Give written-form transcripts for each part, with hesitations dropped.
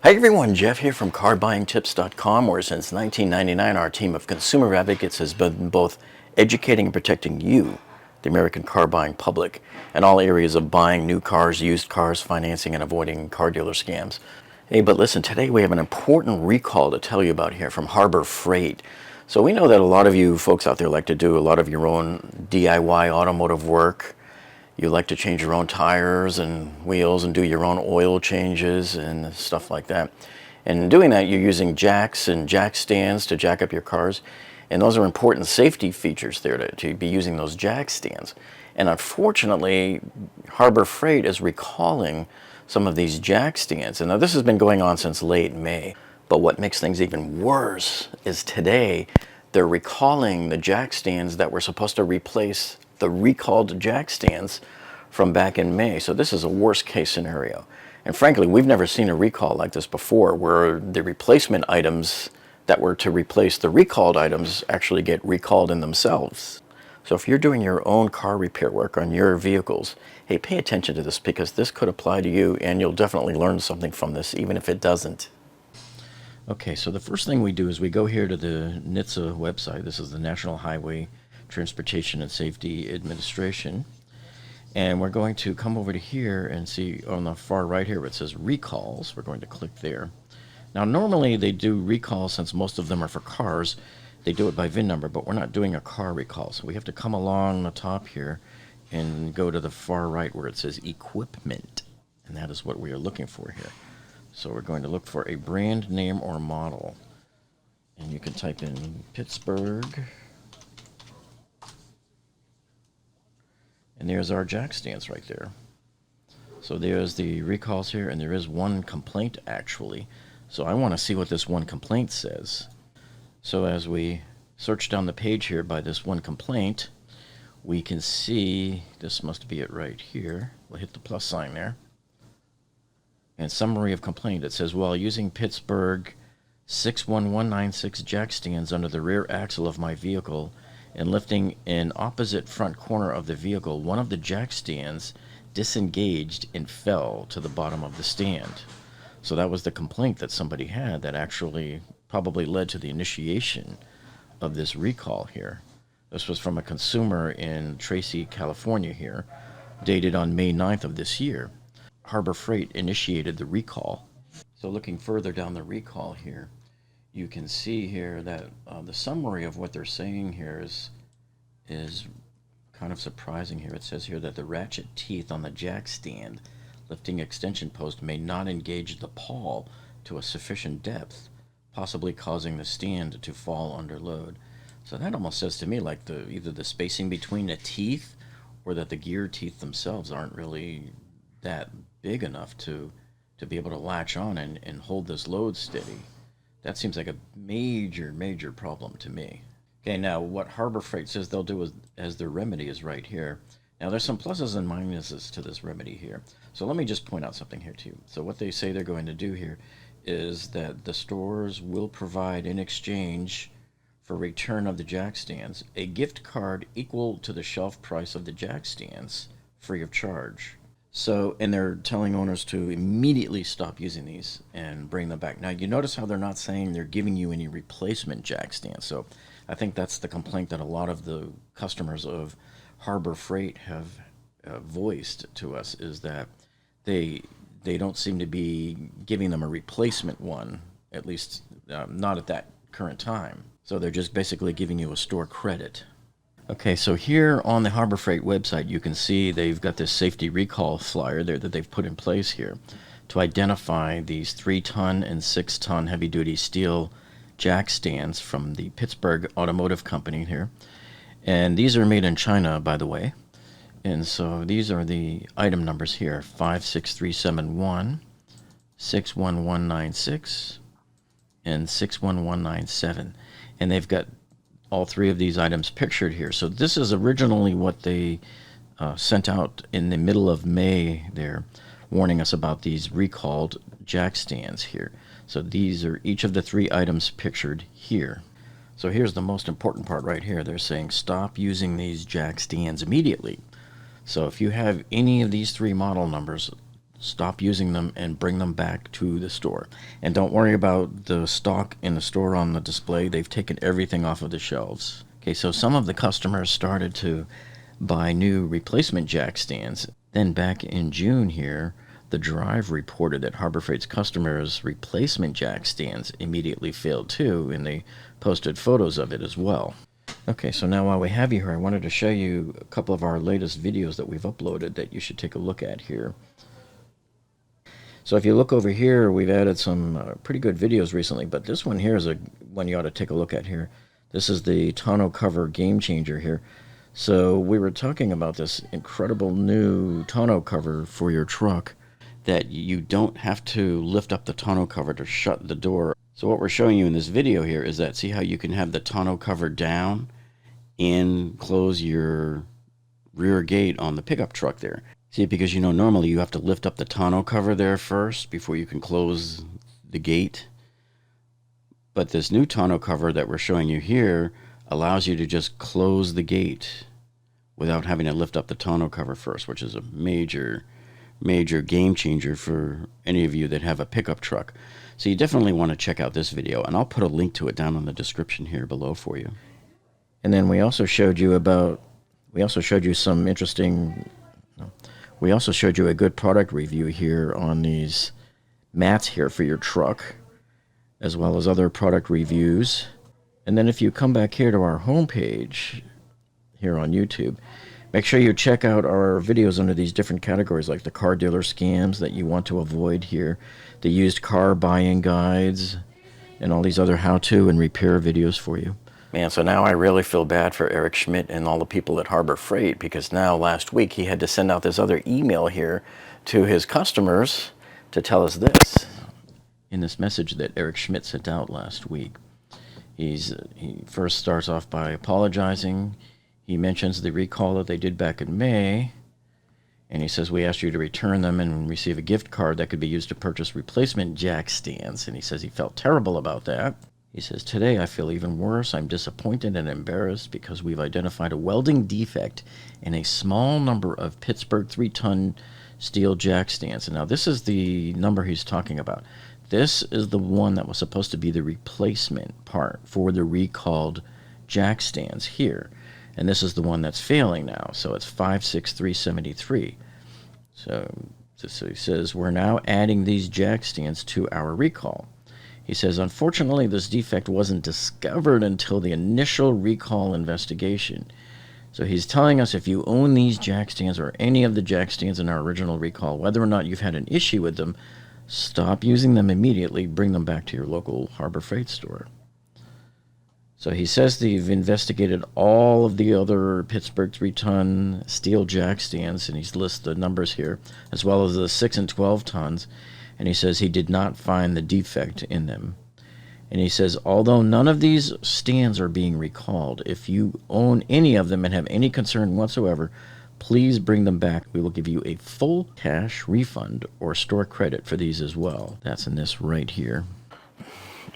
Hi everyone, Jeff here from carbuyingtipscom, where since 1999 our team of consumer advocates has been both educating and protecting you, the American car buying public, in all areas of buying new cars, used cars, financing, and avoiding car dealer scams. Hey, but listen, today we have an important recall to tell you about here from Harbor Freight. So we know that a lot of you folks out there like to do a lot of your own DIY automotive work. You like to change your own tires and wheels and do your own oil changes and stuff like that. And in doing that, you're using jacks and jack stands to jack up your cars. And those are important safety features there to be using those jack stands. And unfortunately, Harbor Freight is recalling some of these jack stands. And now this has been going on since late May. But what makes things even worse is today, they're recalling the jack stands that were supposed to replace the recalled jack stands from back in May. So this is a worst case scenario. And frankly, we've never seen a recall like this before, where the replacement items that were to replace the recalled items actually get recalled in themselves. So if you're doing your own car repair work on your vehicles, hey, pay attention to this, because this could apply to you and you'll definitely learn something from this, even if it doesn't. Okay, so the first thing we do is we go here to the NHTSA website. This is the National Highway Transportation and Safety Administration. And we're going to come over to here and see on the far right here where it says recalls. We're going to click there. Now normally they do recalls, since most of them are for cars. They do it by VIN number, but we're not doing a car recall. So we have to come along the top here and go to the far right where it says equipment. And that is what we are looking for here. So we're going to look for a brand name or model. And you can type in Pittsburgh. And there's our jack stands right there. So there's the recalls here, and there is one complaint actually. So I want to see what this one complaint says. So as we search down the page here by this one complaint, we can see, this must be it right here. We'll hit the plus sign there. And summary of complaint, it says, while using Pittsburgh 61196 jack stands under the rear axle of my vehicle, and lifting an opposite front corner of the vehicle, one of the jack stands disengaged and fell to the bottom of the stand. So that was the complaint that somebody had that actually probably led to the initiation of this recall here. This was from a consumer in Tracy, California here, dated on May 9th of this year. Harbor Freight initiated the recall. So looking further down the recall here, you can see here that the summary of what they're saying here is kind of surprising here. It says here that the ratchet teeth on the jack stand lifting extension post may not engage the pawl to a sufficient depth, possibly causing the stand to fall under load. So that almost says to me like either the spacing between the teeth or that the gear teeth themselves aren't really that big enough to be able to latch on and hold this load steady. That seems like a major problem to me. Okay, now what Harbor Freight says they'll do as their remedy is right here. Now there's some pluses and minuses to this remedy here. So let me just point out something here too. So what they say they're going to do here is that the stores will provide in exchange for return of the jack stands a gift card equal to the shelf price of the jack stands, free of charge. So, and they're telling owners to immediately stop using these and bring them back. Now, you notice how they're not saying they're giving you any replacement jack stands. So I think that's the complaint that a lot of the customers of Harbor Freight have voiced to us, is that they don't seem to be giving them a replacement one, at least not at that current time. So they're just basically giving you a store credit. Okay, so here on the Harbor Freight website, you can see they've got this safety recall flyer there that they've put in place here to identify these 3-ton and 6-ton heavy-duty steel jack stands from the Pittsburgh Automotive Company here. And these are made in China, by the way. And so these are the item numbers here, 56371, 61196, and 61197. And they've got all three of these items pictured here. So this is originally what they sent out in the middle of May there, warning us about these recalled jack stands here. So these are each of the three items pictured here. So here's the most important part right here. They're saying stop using these jack stands immediately. So if you have any of these three model numbers, stop using them and bring them back to the store. And don't worry about the stock in the store on the display. They've taken everything off of the shelves. Okay, so some of the customers started to buy new replacement jack stands. Then back in June here, the Drive reported that Harbor Freight's customers' replacement jack stands immediately failed too, and they posted photos of it as well. Okay, so now while we have you here, I wanted to show you a couple of our latest videos that we've uploaded that you should take a look at here. So if you look over here, we've added some pretty good videos recently, but this one here is one you ought to take a look at here. This is the tonneau cover game changer here. So we were talking about this incredible new tonneau cover for your truck that you don't have to lift up the tonneau cover to shut the door. So what we're showing you in this video here is that, see how you can have the tonneau cover down and close your rear gate on the pickup truck there. See, because you know normally you have to lift up the tonneau cover there first before you can close the gate. But this new tonneau cover that we're showing you here allows you to just close the gate without having to lift up the tonneau cover first, which is a major game changer for any of you that have a pickup truck. So you definitely want to check out this video, and I'll put a link to it down in the description here below for you. And then we also showed you some interesting, we also showed you a good product review here on these mats here for your truck, as well as other product reviews. And then if you come back here to our homepage here on YouTube, make sure you check out our videos under these different categories, like the car dealer scams that you want to avoid here, the used car buying guides, and all these other how-to and repair videos for you. Man, so now I really feel bad for Eric Schmidt and all the people at Harbor Freight, because now last week he had to send out this other email here to his customers to tell us this. In this message that Eric Schmidt sent out last week, he first starts off by apologizing. He mentions the recall that they did back in May, and he says, we asked you to return them and receive a gift card that could be used to purchase replacement jack stands, and he says he felt terrible about that. He says, today I feel even worse. I'm disappointed and embarrassed because we've identified a welding defect in a small number of Pittsburgh 3-ton steel jack stands. And now this is the number he's talking about. This is the one that was supposed to be the replacement part for the recalled jack stands here. And this is the one that's failing now. So it's 56373. So he says, we're now adding these jack stands to our recall. He says, unfortunately, this defect wasn't discovered until the initial recall investigation. So he's telling us if you own these jack stands or any of the jack stands in our original recall, whether or not you've had an issue with them, stop using them immediately. Bring them back to your local Harbor Freight store. So he says they've investigated all of the other Pittsburgh 3-ton steel jack stands, and he's listed the numbers here, as well as the 6 and 12 tons. And he says he did not find the defect in them. And he says, although none of these stands are being recalled, if you own any of them and have any concern whatsoever, please bring them back. We will give you a full cash refund or store credit for these as well. That's in this right here.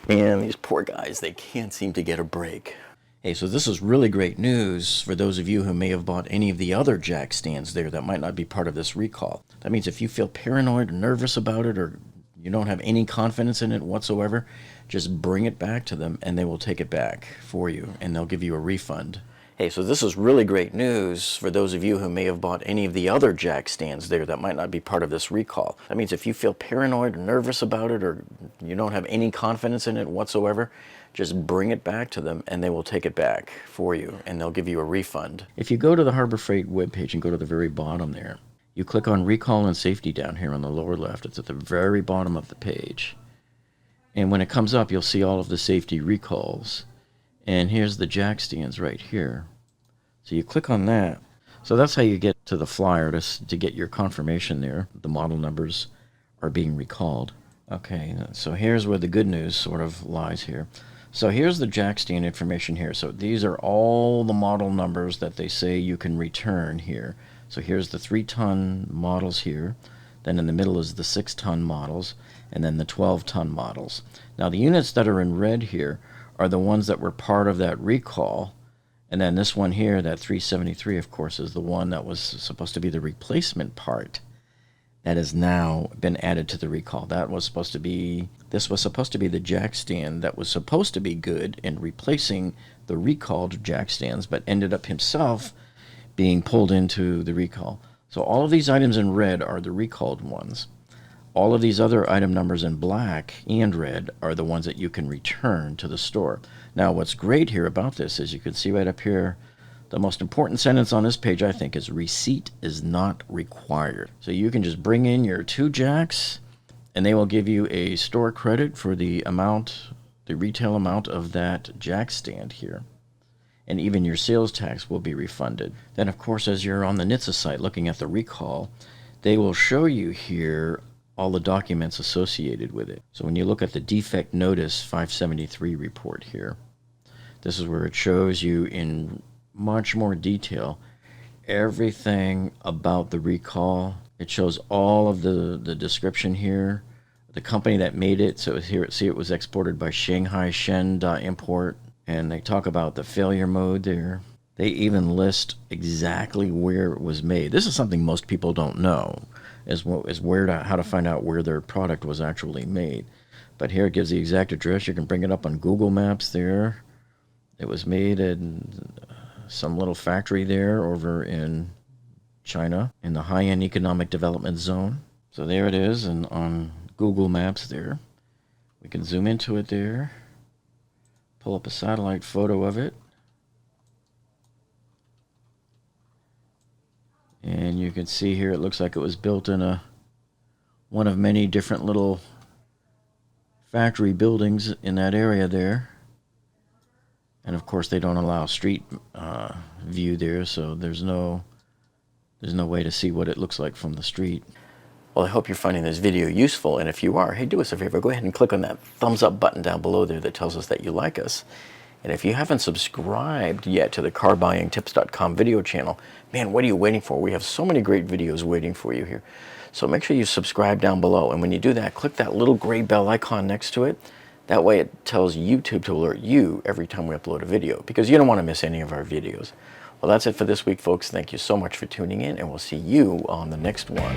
Man, these poor guys, they can't seem to get a break. Hey, so this is really great news for those of you who may have bought any of the other jack stands there that might not be part of this recall. That means if you feel paranoid or nervous about it, or you don't have any confidence in it whatsoever, just bring it back to them and they will take it back for you and they'll give you a refund. Hey, so this is really great news for those of you who may have bought any of the other jack stands there that might not be part of this recall. That means if you feel paranoid or nervous about it, or you don't have any confidence in it whatsoever, just bring it back to them and they will take it back for you and they'll give you a refund. If you go to the Harbor Freight webpage and go to the very bottom there, you click on Recall and Safety down here on the lower left. It's at the very bottom of the page. And when it comes up, you'll see all of the safety recalls. And here's the jack stands right here. So you click on that. So that's how you get to the flyer to get your confirmation there. The model numbers are being recalled. Okay, so here's where the good news sort of lies here. So here's the jack stand information here. So these are all the model numbers that they say you can return here. So here's the 3-ton models here. Then in the middle is the 6-ton models, and then the 12-ton models. Now the units that are in red here are the ones that were part of that recall. And then this one here, that 373, of course, is the one that was supposed to be the replacement part. that has now been added to the recall. This was supposed to be the jack stand that was supposed to be good in replacing the recalled jack stands, but ended up himself being pulled into the recall. So all of these items in red are the recalled ones. All of these other item numbers in black and red are the ones that you can return to the store. Now, what's great here about this is you can see right up here, the most important sentence on this page, I think, is receipt is not required. So you can just bring in your 2 jacks, and they will give you a store credit for the amount, the retail amount of that jack stand here. And even your sales tax will be refunded. Then, of course, as you're on the NHTSA site looking at the recall, they will show you here all the documents associated with it. So when you look at the defect notice 573 report here, this is where it shows you in much more detail everything about the recall. It shows all of the description here, the company that made it. So here, see, it was exported by Shanghai Shen Import, and they talk about the failure mode there. They even list exactly where it was made. This is something most people don't know, how to find out where their product was actually made. But here it gives the exact address. You can bring it up on Google Maps there. It was made in some little factory there over in China in the high-end economic development zone. So there it is, and on Google Maps there. We can zoom into it there, pull up a satellite photo of it, and you can see here it looks like it was built in one of many different little factory buildings in that area there. And of course they don't allow street view there, so there's no way to see what it looks like from the street. Well, I hope you're finding this video useful, and if you are, hey, do us a favor, go ahead and click on that thumbs up button down below there that tells us that you like us. And if you haven't subscribed yet to the carbuyingtips.com video channel, man, what are you waiting for? We have so many great videos waiting for you here. So make sure you subscribe down below, and when you do that, click that little gray bell icon next to it. That way it tells YouTube to alert you every time we upload a video, because you don't want to miss any of our videos. Well, that's it for this week, folks. Thank you so much for tuning in, and we'll see you on the next one.